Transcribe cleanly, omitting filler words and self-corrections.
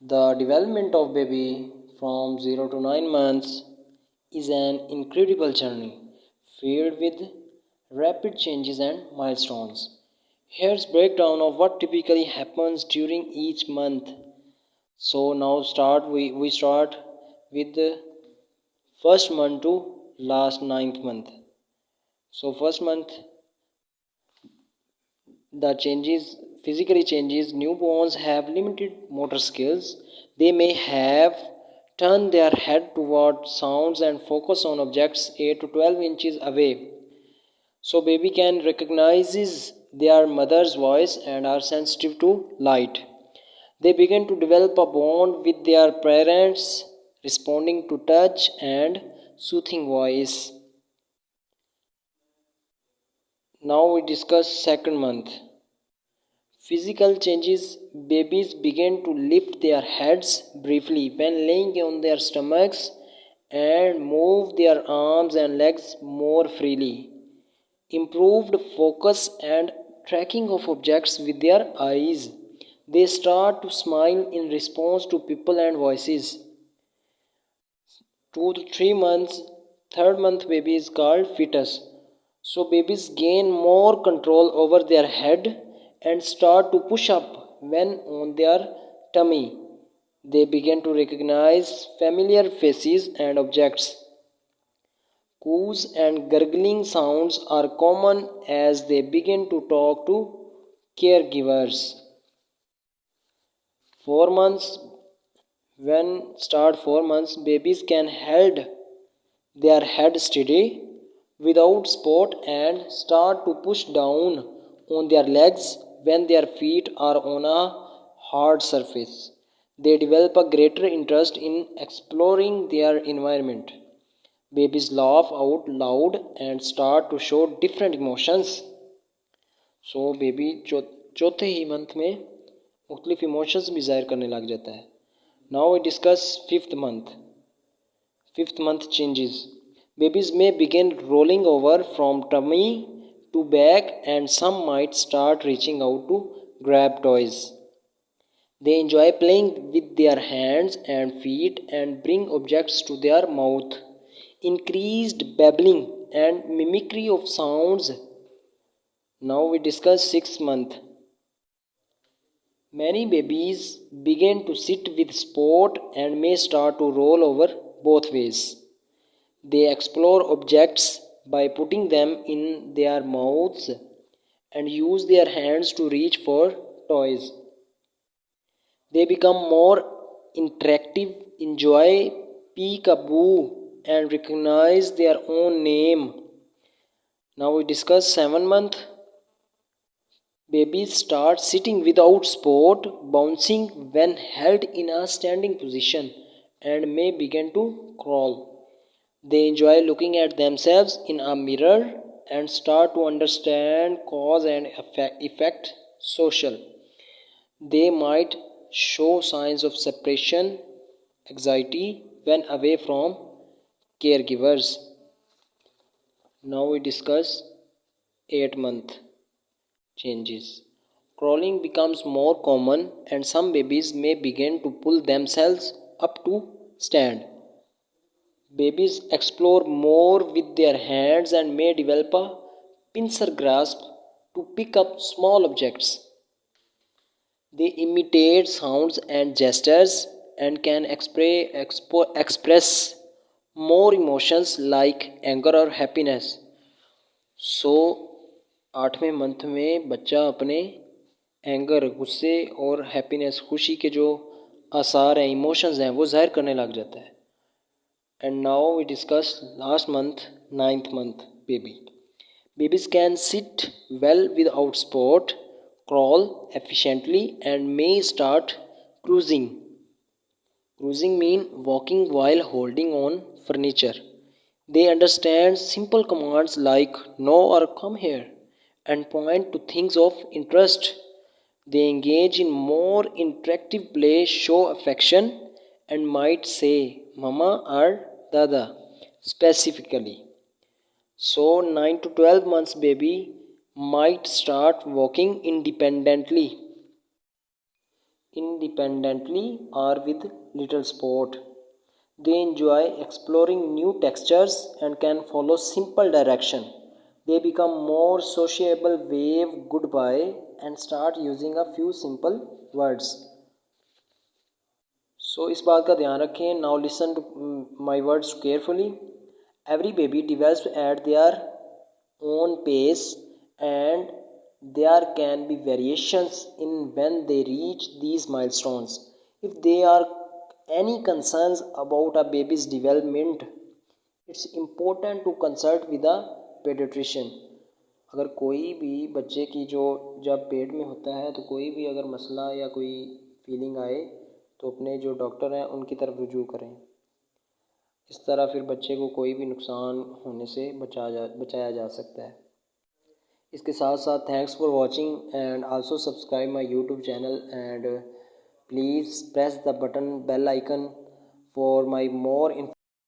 The development of baby from 0 to 9 months is an incredible journey filled with rapid changes and milestones. Here's breakdown of what typically happens during each month. So now we start with the first month to last ninth month. So first month the changes physically changes. Newborns have limited motor skills. They may have turn their head toward sounds and focus on objects 8 to 12 inches away. So baby can recognizes their mother's voice and are sensitive to light. They begin to develop a bond with their parents, responding to touch and soothing voice. Now we discuss second month. Physical changes. Babies begin to lift their heads briefly when laying on their stomachs and move their arms and legs more freely. Improved focus and tracking of objects with their eyes. They start to smile in response to people and voices. 2 to 3 months. Third month baby is called fetus. So babies gain more control over their head and start to push up when on their tummy. They begin to recognize familiar faces and objects. Coos and gurgling sounds are common as they begin to talk to caregivers. 4 months. When start 4 months, babies can hold their head steady without support and start to push down on their legs when their feet are on a hard surface. They develop a greater interest in exploring their environment. Babies laugh out loud and start to show different emotions. So baby चौथे ही month में मुख्तलिफ emotions भी ज़ाहिर करने लग जाता है. Now we discuss fifth month. Fifth month changes. Babies may begin rolling over from tummy to back, and some might start reaching out to grab toys. They enjoy playing with their hands and feet and bring objects to their mouth. Increased babbling and mimicry of sounds. Now we discuss 6th month. Many babies begin to sit with support and may start to roll over both ways. They explore objects by putting them in their mouths and use their hands to reach for toys. They become more interactive, enjoy peekaboo, and recognize their own name. Now we discuss 7 month. Babies start sitting without support, bouncing when held in a standing position, and may begin to crawl. They enjoy looking at themselves in a mirror and start to understand cause and effect social. They might show signs of separation, anxiety when away from caregivers. Now we discuss 8 month changes. Crawling becomes more common and some babies may begin to pull themselves up to stand. Babies explore more with their hands and may develop a pincer grasp to pick up small objects. They imitate sounds and gestures and can express more emotions like anger or happiness. So 8वें month में बच्चा अपने anger गुस्से और happiness खुशी के जो आसार हैं इमोशंस हैं वो ज़ाहिर करने लग जाता है. And now we discuss last month 9th month baby. Babies can sit well without support, crawl efficiently, and may start cruising. Cruising means walking while holding on furniture. They understand simple commands like no or come here and point to things of interest. They engage in more interactive play, show affection, and might say mama or dada specifically. So 9 to 12 months baby might start walking independently. independently or with little support. They enjoy exploring new textures and can follow simple direction. They become more sociable, wave goodbye, and start using a few simple words. So इस बात का ध्यान रखें. Now listen to my words carefully. Every baby develops at their own pace, and there can be variations in when they reach these milestones. If there are any concerns about a baby's development, it's important to consult with a pediatrician. अगर कोई भी बच्चे की जो जब पेट में होता है तो कोई भी अगर मसला या कोई फीलिंग आए तो अपने जो डॉक्टर हैं उनकी तरफ रुजू करें. इस तरह फिर बच्चे को कोई भी नुकसान होने से बचाया जा सकता है. इसके साथ साथ thanks for watching and also subscribe my YouTube channel and please press the button bell icon for my more